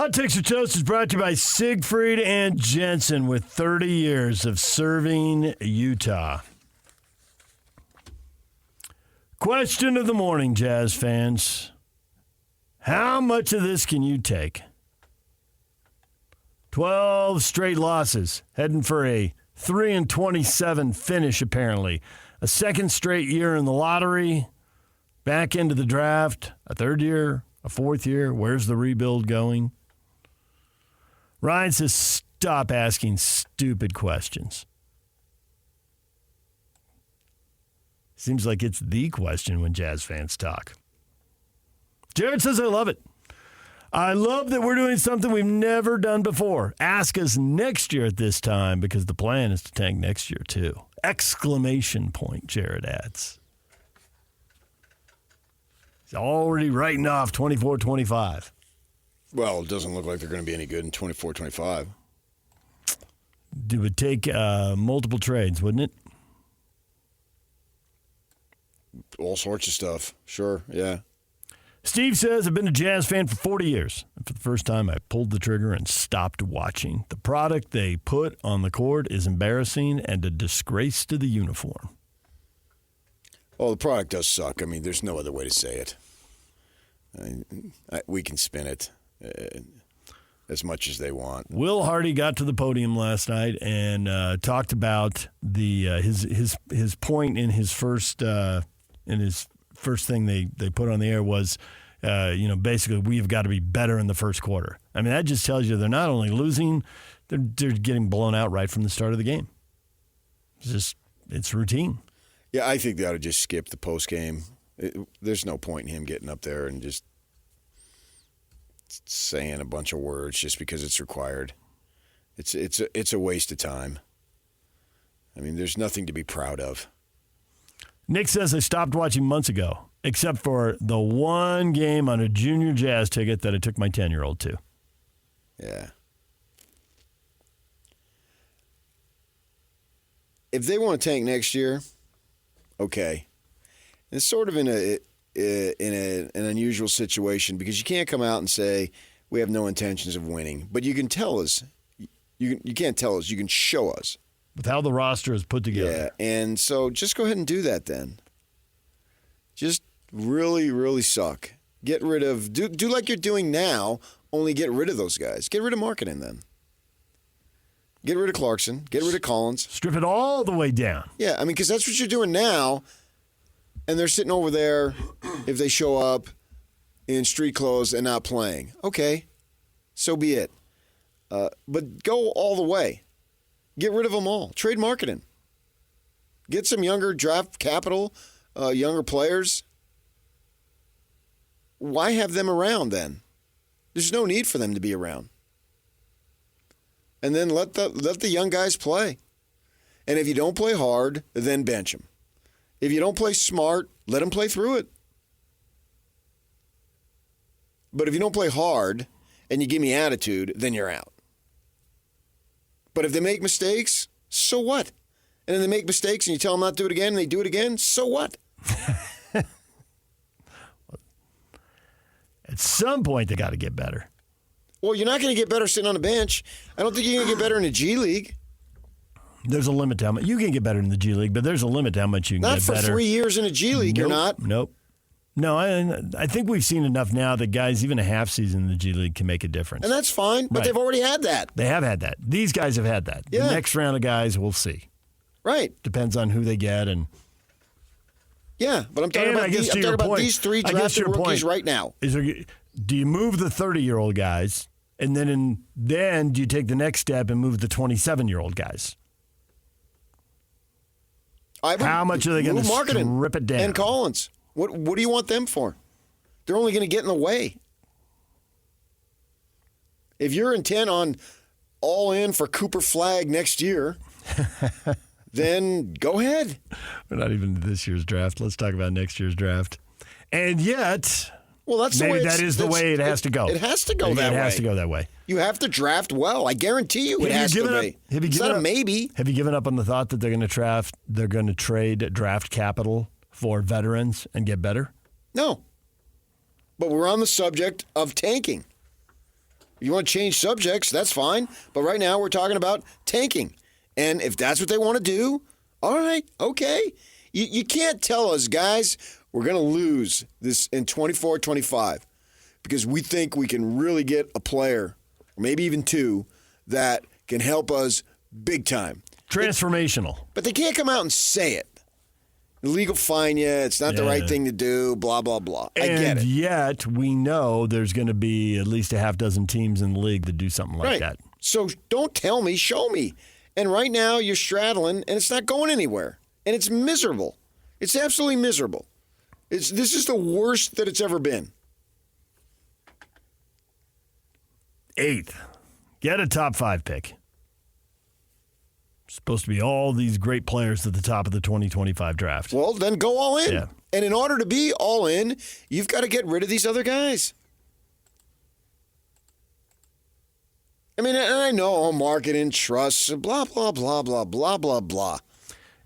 Hot Takes or Toast is brought to you by Siegfried and Jensen with 30 years of serving Utah. Question of the morning, Jazz fans. How much of this can you take? 12 straight losses, heading for a 3-27 finish, apparently. A second straight year in the lottery, back into the draft, a third year, a fourth year. Where's the rebuild going? Ryan says, stop asking stupid questions. Seems like it's the question when Jazz fans talk. Jared says, I love it. I love that we're doing something we've never done before. Ask us next year at this time because the plan is to tank next year too. Exclamation point, Jared adds. He's already writing off 24-25. Well, it doesn't look like they're going to be any good in 24-25. It would take multiple trades, wouldn't it? All sorts of stuff. Sure, yeah. Steve says, I've been a Jazz fan for 40 years. And for the first time, I pulled the trigger and stopped watching. The product they put on the court is embarrassing and a disgrace to the uniform. Well, the product does suck. I mean, there's no other way to say it. We can spin it as much as they want. Will Hardy got to the podium last night and talked about the his point in his first thing they put on the air was, basically we've got to be better in the first quarter. I mean, that just tells you they're not only losing, they're getting blown out right from the start of the game. It's routine. Yeah, I think they ought to just skip the post game. There's no point in him getting up there and just saying a bunch of words just because it's required. It's a waste of time. I mean, there's nothing to be proud of. Nick says I stopped watching months ago, except for the one game on a junior Jazz ticket that I took my 10-year-old to. Yeah. If they want to tank next year, okay. It's sort of in an unusual situation because you can't come out and say we have no intentions of winning, but you can tell us. You can't tell us. You can show us. With how the roster is put together. Yeah, and so just go ahead and do that then. Just really, really suck. Get rid of, do like you're doing now, only get rid of those guys. Get rid of Markkanen then. Get rid of Clarkson. Get rid of Collins. Strip it all the way down. Yeah, I mean, because that's what you're doing now, and they're sitting over there if they show up in street clothes and not playing. Okay, so be it. But go all the way. Get rid of them all. Trade Markkanen. Get some younger draft capital, younger players. Why have them around then? There's no need for them to be around. And then let the young guys play. And if you don't play hard, then bench them. If you don't play smart, let them play through it. But if you don't play hard and you give me attitude, then you're out. But if they make mistakes, so what? And then they make mistakes and you tell them not to do it again and they do it again, so what? At some point, they got to get better. Well, you're not going to get better sitting on a bench. I don't think you're going to get better in the G League. There's a limit to how much. You can get better in the G League, but there's a limit to how much you can get better. Not for 3 years in the G League, you're not. Nope. No, I think we've seen enough now that guys, even a half season in the G League can make a difference. And that's fine, but they've already had that. They have had that. These guys have had that. Yeah. The next round of guys, we'll see. Right. Depends on who they get. Yeah, but I'm talking about these three drafted rookies right now. Do you move the 30-year-old guys, and then do you take the next step and move the 27-year-old guys? How much are they going to strip it down? And Collins. What do you want them for? They're only going to get in the way. If you're intent on all in for Cooper Flagg next year, then go ahead. We're not even in this year's draft. Let's talk about next year's draft. And yet, well, that's the maybe way that is the way it has to go. It has to go that way. It has to go that way. You have to draft well. I guarantee you it has to be. It's not a maybe. Have you given up on the thought that they're going to trade draft capital for veterans and get better? No. But we're on the subject of tanking. You want to change subjects, that's fine. But right now we're talking about tanking. And if that's what they want to do, all right, okay. You can't tell us, guys, we're going to lose this in 24-25 because we think we can really get a player, or maybe even two, that can help us big time. Transformational. But they can't come out and say it. The league will fine you. It's not the right thing to do, blah, blah, blah. I get it. And yet we know there's going to be at least a half dozen teams in the league that do something like that. So don't tell me, show me. And right now you're straddling, and it's not going anywhere. And it's miserable. It's absolutely miserable. This is the worst that it's ever been. 8th. Get a top 5 pick. Supposed to be all these great players at the top of the 2025 draft. Well, then go all in. Yeah. And in order to be all in, you've got to get rid of these other guys. I mean, and I know marketing, trust, blah, blah, blah, blah, blah, blah, blah.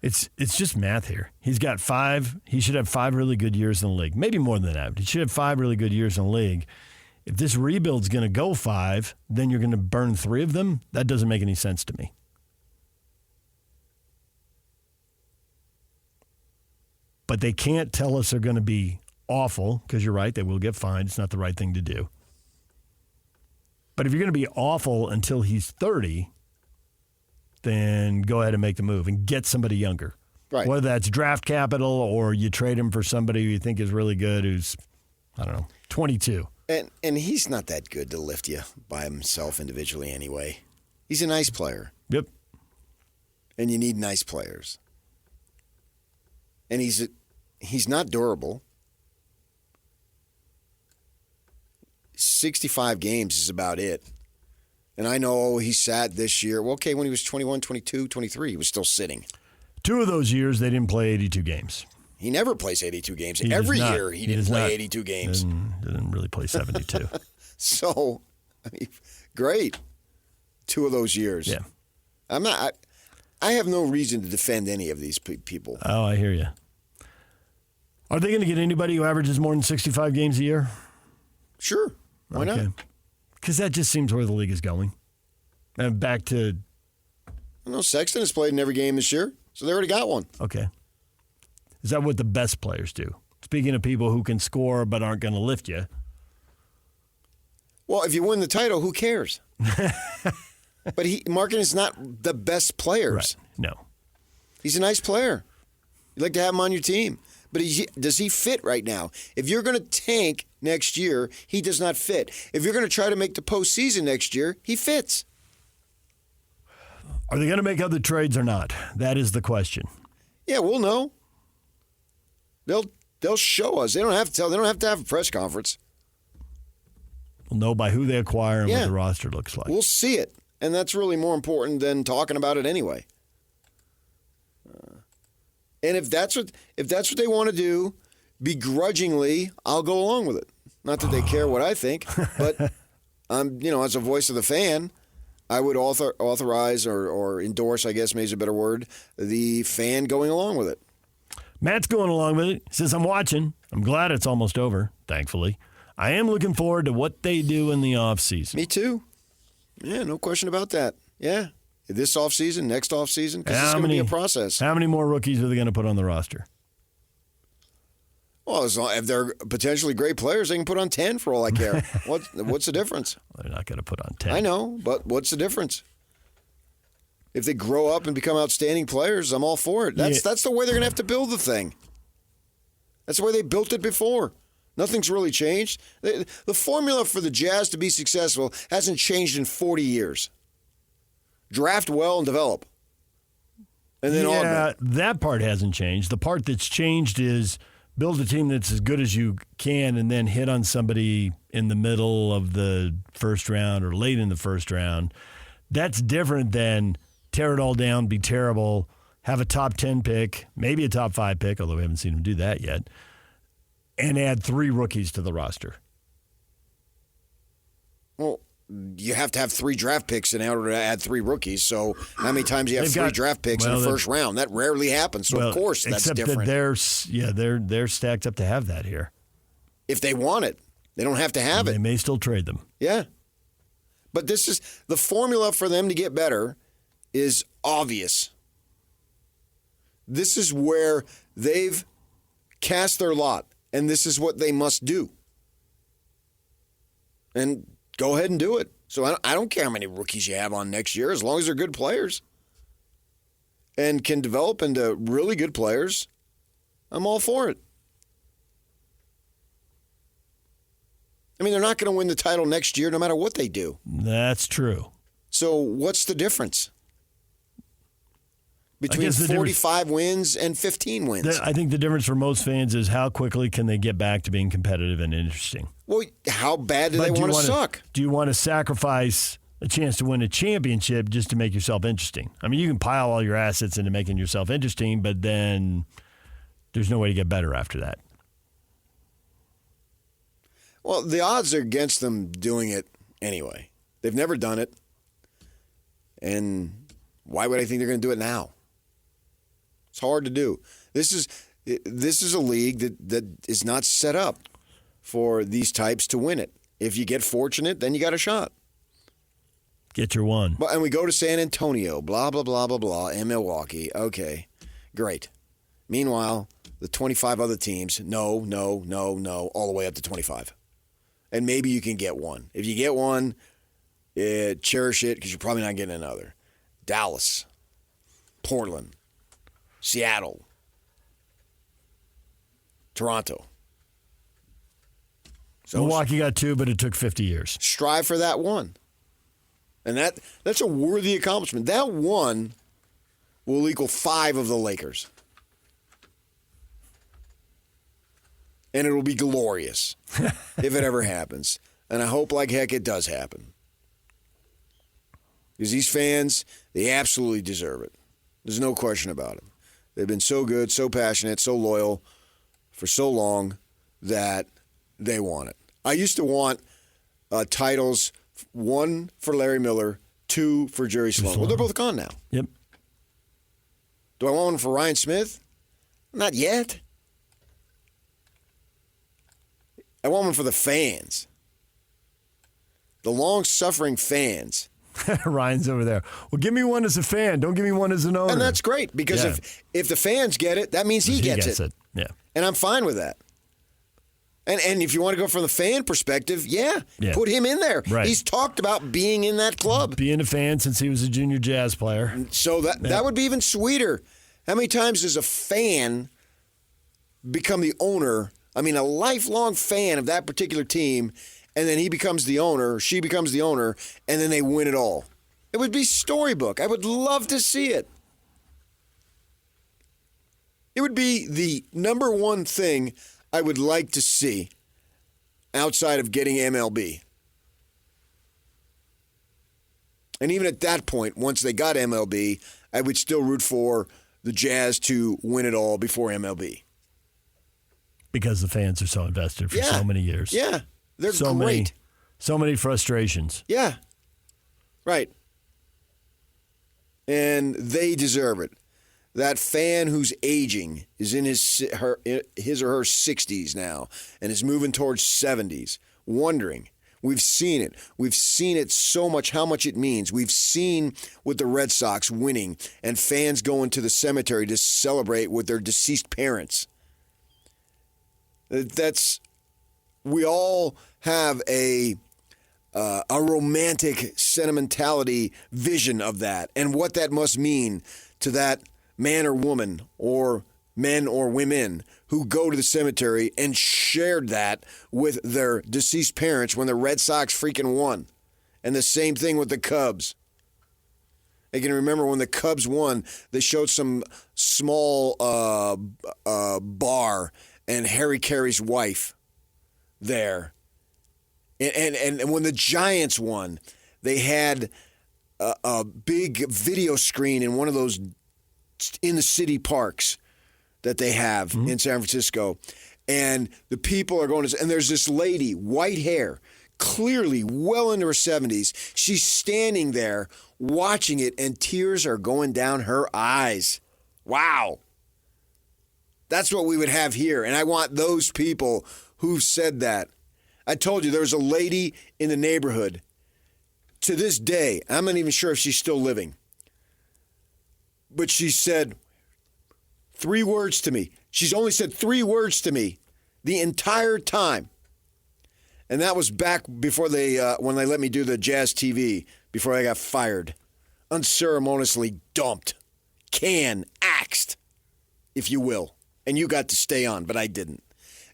It's just math here. He's got 5. He should have 5 really good years in the league. Maybe more than that. But he should have 5 really good years in the league. If this rebuild's going to go 5, then you're going to burn 3 of them. That doesn't make any sense to me. But they can't tell us they're going to be awful, because you're right, they will get fined. It's not the right thing to do. But if you're going to be awful until he's 30, then go ahead and make the move and get somebody younger. Right. Whether that's draft capital or you trade him for somebody who you think is really good who's, 22. And he's not that good to lift you by himself individually anyway. He's a nice player. Yep. And you need nice players. And he's not durable. 65 games is about it. And I know he sat this year. Well, okay, when he was 21, 22, 23, he was still sitting. 2 of those years, they didn't play 82 games. He never plays 82 games. Every year he didn't play 82 games. Didn't really play 72. So, I mean, great. 2 of those years. Yeah. I have no reason to defend any of these people. Oh, I hear you. Are they going to get anybody who averages more than 65 games a year? Sure. Why not? Because that just seems where the league is going. And back to... No, Sexton has played in every game this year, so they already got one. Okay. Is that what the best players do? Speaking of people who can score but aren't going to lift you. Well, if you win the title, who cares? But Markin is not the best players. Right. No. He's a nice player. You'd like to have him on your team. But does he fit right now? If you're going to tank next year, he does not fit. If you're going to try to make the postseason next year, he fits. Are they going to make other trades or not? That is the question. Yeah, we'll know. They'll show us. They don't have to tell. They don't have to have a press conference. We'll know by who they acquire and what the roster looks like. We'll see it. And that's really more important than talking about it anyway. And if that's what they want to do, begrudgingly, I'll go along with it. Not that they care what I think, but I'm, as a voice of the fan, I would authorize or endorse, I guess maybe is a better word, the fan going along with it. Matt's going along with it. He says, I'm watching. I'm glad it's almost over, thankfully. I am looking forward to what they do in the offseason. Me too. Yeah, no question about that. Yeah. This offseason, next offseason, because it's going to be a process. How many more rookies are they going to put on the roster? Well, if they're potentially great players, they can put on 10 for all I care. What's the difference? They're not going to put on 10. I know, but what's the difference? If they grow up and become outstanding players, I'm all for it. That's the way they're going to have to build the thing. That's the way they built it before. Nothing's really changed. The formula for the Jazz to be successful hasn't changed in 40 years. Draft well and develop. And then augment. That part hasn't changed. The part that's changed is build a team that's as good as you can and then hit on somebody in the middle of the first round or late in the first round. That's different than tear it all down, be terrible, have a top 10 pick, maybe a top 5 pick, although we haven't seen them do that yet, and add 3 rookies to the roster. Well, you have to have 3 draft picks in order to add 3 rookies. So how many times do you have 3 draft picks in the first round? That rarely happens. So of course that's different. Except that they're stacked up to have that here. If they want it, they don't have to have it. They may still trade them. Yeah. But this is the formula for them to get better is obvious. This is where they've cast their lot, and this is what they must do. And go ahead and do it. So I don't care how many rookies you have on next year, as long as they're good players and can develop into really good players. I'm all for it. I mean, they're not going to win the title next year no matter what they do. That's true. So what's the difference between 45 wins and 15 wins? I think the difference for most fans is how quickly can they get back to being competitive and interesting. Well, how bad do they want to suck? Do you want to sacrifice a chance to win a championship just to make yourself interesting? I mean, you can pile all your assets into making yourself interesting, but then there's no way to get better after that. Well, the odds are against them doing it anyway. They've never done it. And why would I think they're going to do it now? It's hard to do. This is a league that is not set up for these types to win it. If you get fortunate, then you got a shot. Get your one. And we go to San Antonio, blah, blah, blah, blah, blah, and Milwaukee. Okay, great. Meanwhile, the 25 other teams, no, all the way up to 25. And maybe you can get one. If you get one, cherish it because you're probably not getting another. Dallas, Portland, Seattle, Toronto. So Milwaukee got 2, but it took 50 years. Strive for that one. And that's a worthy accomplishment. That one will equal 5 of the Lakers. And it will be glorious if it ever happens. And I hope like heck it does happen. Because these fans, they absolutely deserve it. There's no question about it. They've been so good, so passionate, so loyal for so long that they want it. I used to want titles, 1 for Larry Miller, 2 for Jerry Sloan. Well, they're both gone now. Yep. Do I want one for Ryan Smith? Not yet. I want one for the fans. The long-suffering fans. Ryan's over there. Well, give me one as a fan. Don't give me one as an owner. And that's great because if the fans get it, that means he gets it. Yeah. And I'm fine with that. And if you want to go from the fan perspective, put him in there. Right. He's talked about being in that club. Being a fan since he was a junior jazz player. So that would be even sweeter. How many times does a fan become the owner? I mean, a lifelong fan of that particular team, and then he becomes the owner, she becomes the owner, and then they win it all. It would be storybook. I would love to see it. It would be the number one thing I would like to see outside of getting MLB. And even at that point, once they got MLB, I would still root for the Jazz to win it all before MLB. Because the fans are so invested for so many years. Yeah, they're great. So many frustrations. Yeah, right. And they deserve it. That fan who's aging is in his or her 60s now and is moving towards 70s, wondering. We've seen it. We've seen it so much, how much it means. We've seen with the Red Sox winning and fans going to the cemetery to celebrate with their deceased parents. We all have a romantic sentimentality vision of that and what that must mean to that man or woman or men or women who go to the cemetery and shared that with their deceased parents when the Red Sox freaking won. And the same thing with the Cubs. I can remember when the Cubs won, they showed some small bar and Harry Carey's wife there. And when the Giants won, they had a big video screen in one of those in the city parks that they have in San Francisco. And the people are going to, and there's this lady, white hair, clearly well into her 70s. She's standing there watching it, and tears are going down her eyes. Wow. That's what we would have here. And I want those people who said that. I told you there was a lady in the neighborhood to this day, I'm not even sure if she's still living, but she said 3 words to me. She's only said 3 words to me the entire time. And that was back before when they let me do the Jazz TV, before I got fired. Unceremoniously dumped, axed, if you will. And you got to stay on, but I didn't.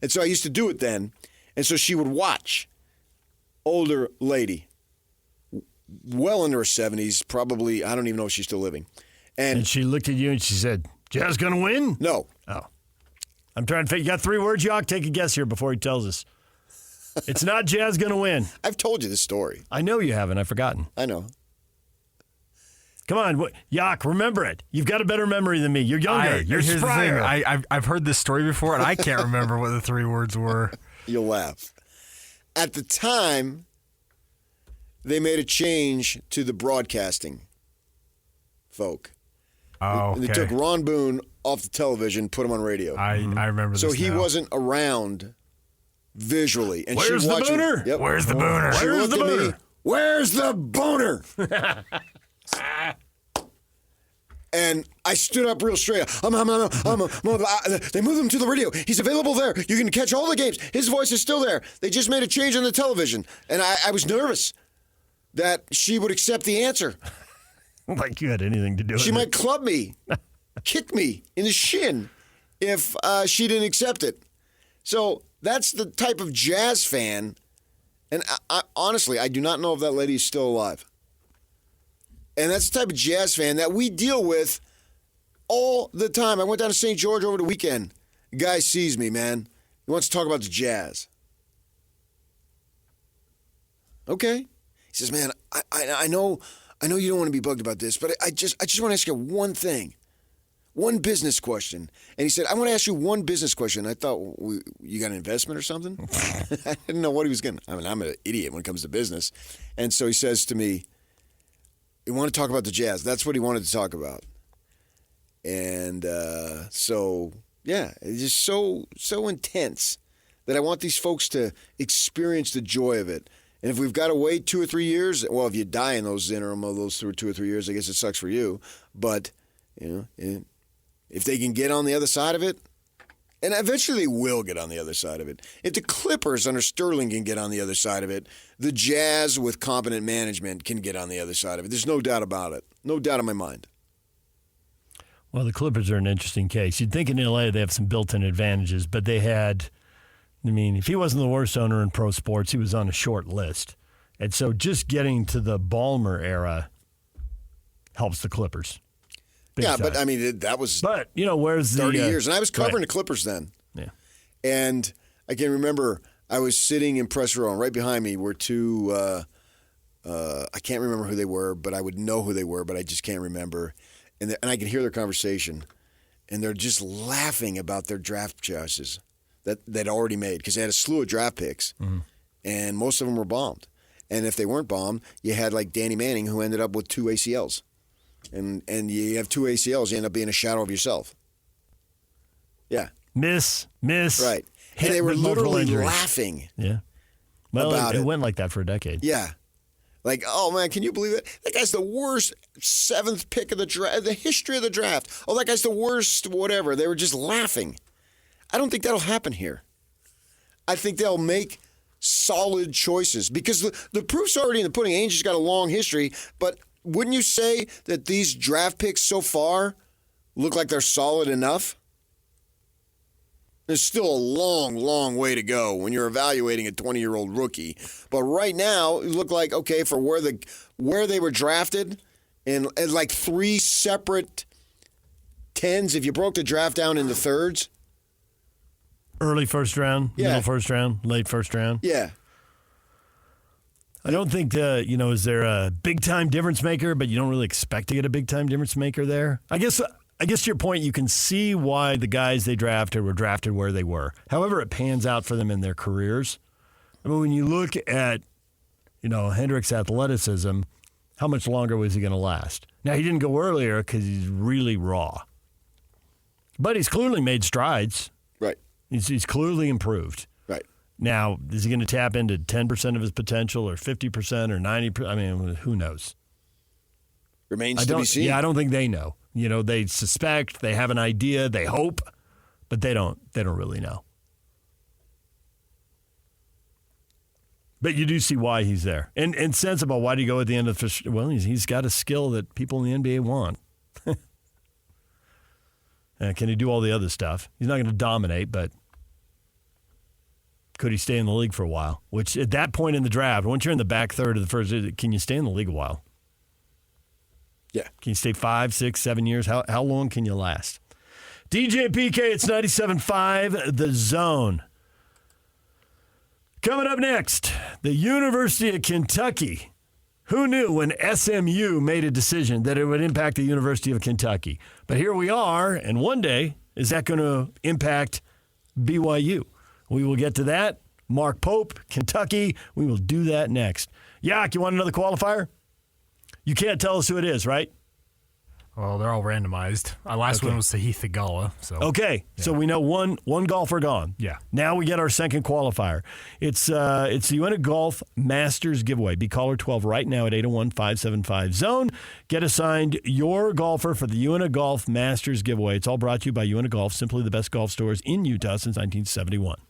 And so I used to do it then. And so she would watch. Older lady, well into her 70s, probably, I don't even know if she's still living. And she looked at you and she said, Jazz going to win? No. Oh. I'm trying to figure. You got 3 words, Yock? Take a guess here before he tells us. It's not Jazz going to win. I've told you this story. I know you haven't. I've forgotten. I know. Come on, Yock, remember it. You've got a better memory than me. You're younger. You're here's sprier. the thing. I've heard this story before, and I can't remember what the 3 words were. You'll laugh. At the time, they made a change to the broadcasting folk. Oh, okay. They took Ron Boone off the television, put him on radio. I remember this. So he now. wasn't around visually. And Where's she'd the watch him. booner? Yep. Where's the booner? She Where's looked the at me, booner? Where's the boner? And I stood up real straight. They moved him to the radio. He's available there. You can catch all the games. His voice is still there. They just made a change on the television. And I was nervous that she would accept the answer. Like you had anything to do with it. She might club me, kick me in the shin if she didn't accept it. So that's the type of Jazz fan. And honestly, I do not know if that lady is still alive. And that's the type of Jazz fan that we deal with all the time. I went down to St. George over the weekend. The guy sees me, man. He wants to talk about the Jazz. Okay. He says, man, I know you don't want to be bugged about this, but I just want to ask you one thing. One business question. And he said, I want to ask you one business question. I thought, you got an investment or something? I didn't know what he was getting. I mean, I'm an idiot when it comes to business. And so he says to me, you want to talk about the Jazz. That's what he wanted to talk about. And so, yeah, it's just so intense that I want these folks to experience the joy of it. And if we've got to wait 2 or 3 years, well, if you die in those interim of those 2 or 3 years, I guess it sucks for you. But, if they can get on the other side of it, and eventually they will get on the other side of it. If the Clippers under Sterling can get on the other side of it, the Jazz with competent management can get on the other side of it. There's no doubt about it. No doubt in my mind. Well, the Clippers are an interesting case. You'd think in L.A. they have some built-in advantages, but they had, if he wasn't the worst owner in pro sports, he was on a short list. And so just getting to the Ballmer era helps the Clippers. Big Yeah, time. but that was where's the 30 years. And I was covering right. the Clippers then. Yeah. And I can remember I was sitting in press row, and right behind me were 2, I can't remember who they were, but I would know who they were, but I just can't remember. And I can hear their conversation, and they're just laughing about their draft choices that they'd already made because they had a slew of draft picks, and most of them were bombed. And if they weren't bombed, you had like Danny Manning, who ended up with 2 ACLs. And you have 2 ACLs, you end up being a shadow of yourself. Yeah. Miss. Right. Hit And they were with multiple literally injuries. laughing. Yeah. Well, about it it. went like that for a decade. Yeah. Like, oh, man, can you believe it? That guy's the worst 7th pick of the draft, the history of the draft. Oh, that guy's the worst whatever. They were just laughing. I don't think that'll happen here. I think they'll make solid choices because the proof's already in the pudding. Ainge has got a long history, but wouldn't you say that these draft picks so far look like they're solid enough? There's still a long, long way to go when you're evaluating a 20-year-old rookie. But right now, it looked like, okay, for where they were drafted, and like 3 separate 10s, if you broke the draft down into thirds. Early first round, middle first round, late first round. Yeah. I don't think, is there a big-time difference maker, but you don't really expect to get a big-time difference maker there? I guess to your point, you can see why the guys they drafted were drafted where they were. However it pans out for them in their careers. I mean, when you look at, Hendrick's athleticism, how much longer was he going to last? Now, he didn't go earlier because he's really raw. But he's clearly made strides. Right. He's clearly improved. Right. Now, is he going to tap into 10% of his potential or 50% or 90%? I mean, who knows? Remains to be seen. Yeah, I don't think they know. You know, they suspect, they have an idea, they hope, but they don't really know. But you do see why he's there. And sensible, why do you go at the end of the – well, he's got a skill that people in the NBA want. Can he do all the other stuff? He's not going to dominate, but could he stay in the league for a while? Which at that point in the draft, once you're in the back third of the first, can you stay in the league a while? Yeah. Can you stay 5, 6, 7 years? How long can you last? DJ and PK, it's 97.5 The Zone. Coming up next, the University of Kentucky. Who knew when SMU made a decision that it would impact the University of Kentucky? But here we are, and one day, is that going to impact BYU? We will get to that. Mark Pope, Kentucky. We will do that next. Yak, you want another qualifier? You can't tell us who it is, right? Well, they're all randomized. Our last one was Sahith Theegala. So. Okay, so we know one golfer gone. Yeah. Now we get our second qualifier. It's the UNA Golf Masters giveaway. Be caller 12 right now at 801-575-ZONE. Get assigned your golfer for the UNA Golf Masters giveaway. It's all brought to you by UNA Golf, simply the best golf stores in Utah since 1971.